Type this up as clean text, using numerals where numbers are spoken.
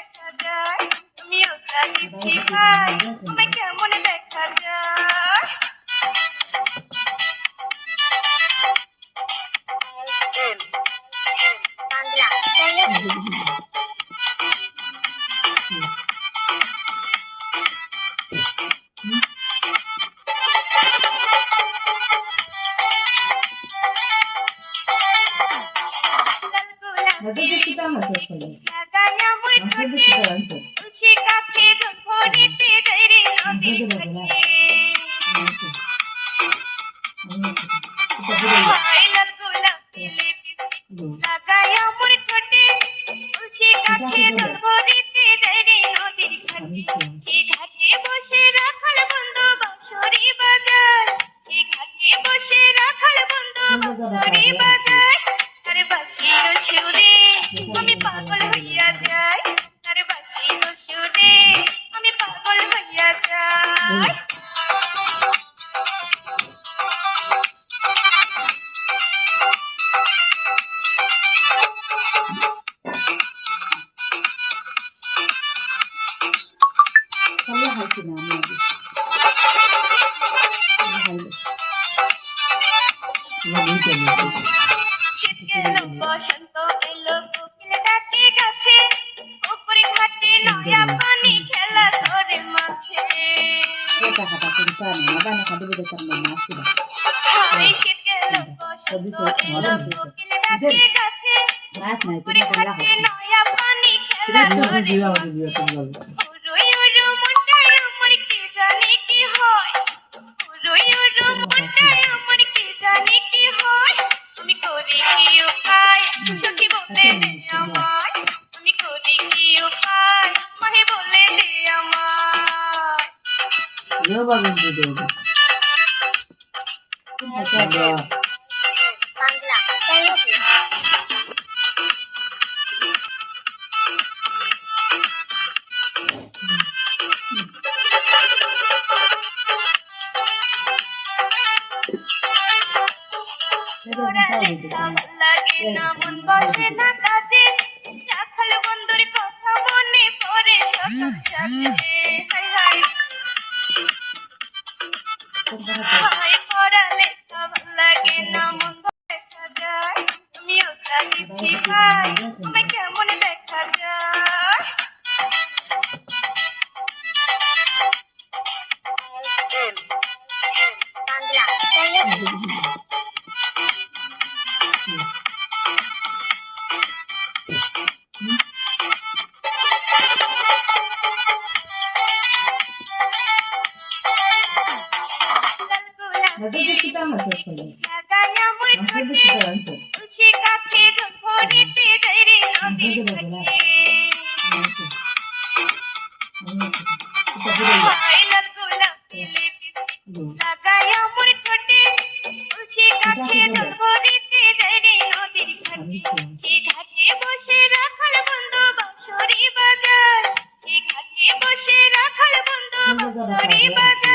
দেখা যায় তুমিও তা দিচ্ছি ভাই তোমায় কেমন দেখা যায় লাগায়া মোর ঠোঁটে তুলসী কাঠে জল ভরিতে যাই রে নদীর ঘাটে লাল গোলাপি লিপস্টিক লাগায়া মোর ঠোঁটে তুলসী কাঠে জল ভরিতে যাই রে নদীর ঘাটে সে ঘাটে বসে রাখাল বন্ধু বাঁশরি বাজায় সে ঘাটে বসে রাখাল বন্ধু বাঁশরি বাজায় তার বাঁশির সুরে আমি পাগল হইয়া যাই তার বাঁশির সুরে আমি পাগল হইয়া যাই শীত গেল বসন্ত এলো কোকিল ডাকে গাছে পুকুর ঘাটে নয়া পানি খেলা ধরে মাছে শীত গেল বসন্ত এলো কোকিল ডাকে গাছে পুকুর ঘাটে নয়া পানি খেলা ধরে উড়ুই উড়ু মনটায় আমার কি জানে কি হয় উড়ুই উড়ু মনটায় আমার কি জানে কি হয় তুমি করি কি উপায় সখী বলে দে আমায় তুমি করি কি উপায় মাহি বলে দে আমায় লাগে না মন বসে না কাজে রাখাল বন্ধুর কথা মনে পড়ে সকাল সাথে হাই হাই হাই পড়ালে ভাল লাগে না মন দেখা যায় তুমিও তা দিচ্ছি ভাই তোমায় কেমন দেখা যায় লাগায়া মোর ঠোঁটে তুলসী কাঠে জল ভরিতে যাই রে নদীর ঘাটে লাল গোলাপি লিপস্টিক লাগায়া মোর ঠোঁটে তুলসী কাঠে জল ভরিতে যাই রে নদীর ঘাটে সে ঘাটে বসে রাখাল বন্ধু বাঁশরি বাজায় সে ঘাটে বসে রাখাল বন্ধু বাঁশরি বাজায়